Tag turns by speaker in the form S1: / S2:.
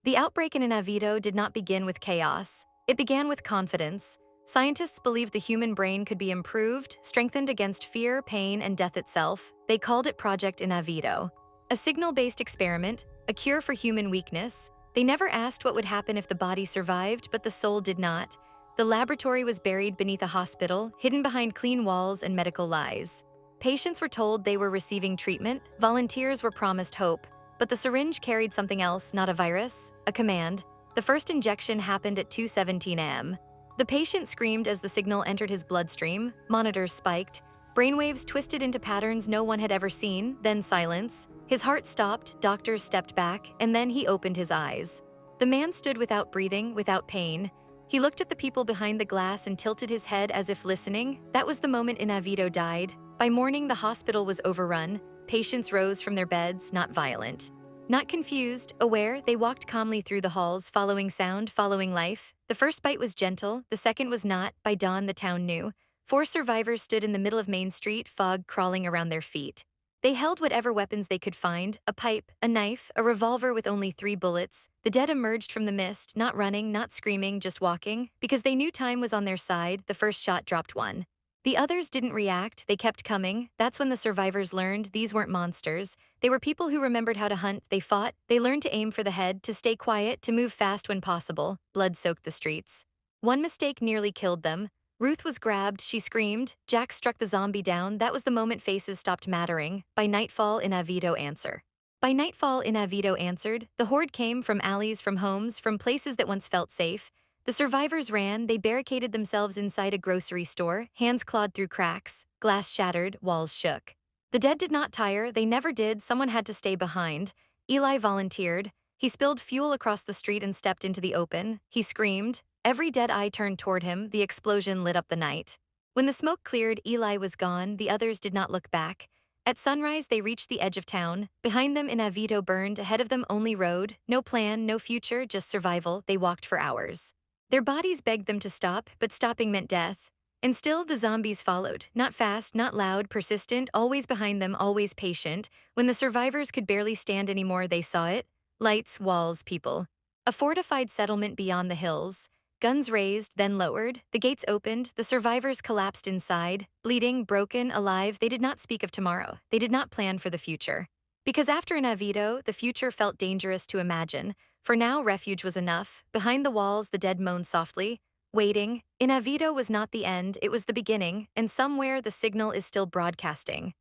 S1: The outbreak in Inavito did not begin with chaos. It began with confidence. Scientists believed the human brain could be improved, strengthened against fear, pain, and death itself. They called it Project Inavito. A signal-based experiment, a cure for human weakness. They never asked what would happen if the body survived, but the soul did not. The laboratory was buried beneath a hospital, hidden behind clean walls and medical lies. Patients were told they were receiving treatment, volunteers were promised hope, but the syringe carried something else, not a virus, a command. The first injection happened at 2:17 a.m. The patient screamed as the signal entered his bloodstream, monitors spiked, brainwaves twisted into patterns no one had ever seen, then silence. His heart stopped, doctors stepped back, and then he opened his eyes. The man stood without breathing, without pain. He looked at the people behind the glass and tilted his head as if listening. That was the moment Inavito died. By morning, the hospital was overrun. Patients rose from their beds, not violent. Not confused, aware, they walked calmly through the halls, following sound, following life. The first bite was gentle, the second was not. By dawn, the town knew. 4 survivors stood in the middle of Main Street, fog crawling around their feet. They held whatever weapons they could find, a pipe, a knife, a revolver with only 3 bullets. The dead emerged from the mist, not running, not screaming, just walking. Because they knew time was on their side, the first shot dropped one. The others didn't react, they kept coming. That's when the survivors learned these weren't monsters. They were people who remembered how to hunt, they fought, they learned to aim for the head, to stay quiet, to move fast when possible. Blood soaked the streets. One mistake nearly killed them. Ruth was grabbed, she screamed. Jack struck the zombie down. That was the moment faces stopped mattering. By nightfall, Inavito answered. By nightfall, Inavito answered. The horde came from alleys, from homes, from places that once felt safe. The survivors ran, they barricaded themselves inside a grocery store, hands clawed through cracks, glass shattered, walls shook. The dead did not tire, they never did, someone had to stay behind. Eli volunteered. He spilled fuel across the street and stepped into the open. He screamed. Every dead eye turned toward him, the explosion lit up the night. When the smoke cleared, Eli was gone, the others did not look back. At sunrise, they reached the edge of town. Behind them, Inavito burned, ahead of them only road. No plan, no future, just survival. They walked for hours. Their bodies begged them to stop, but stopping meant death. And still, the zombies followed. Not fast, not loud, persistent, always behind them, always patient. When the survivors could barely stand anymore, they saw it. Lights, walls, people. A fortified settlement beyond the hills. Guns raised, then lowered. The gates opened. The survivors collapsed inside. Bleeding, broken, alive. They did not speak of tomorrow. They did not plan for the future. Because after Inavito, the future felt dangerous to imagine. For now, refuge was enough. Behind the walls, the dead moaned softly. Waiting. Inavito was not the end, it was the beginning, and somewhere the signal is still broadcasting.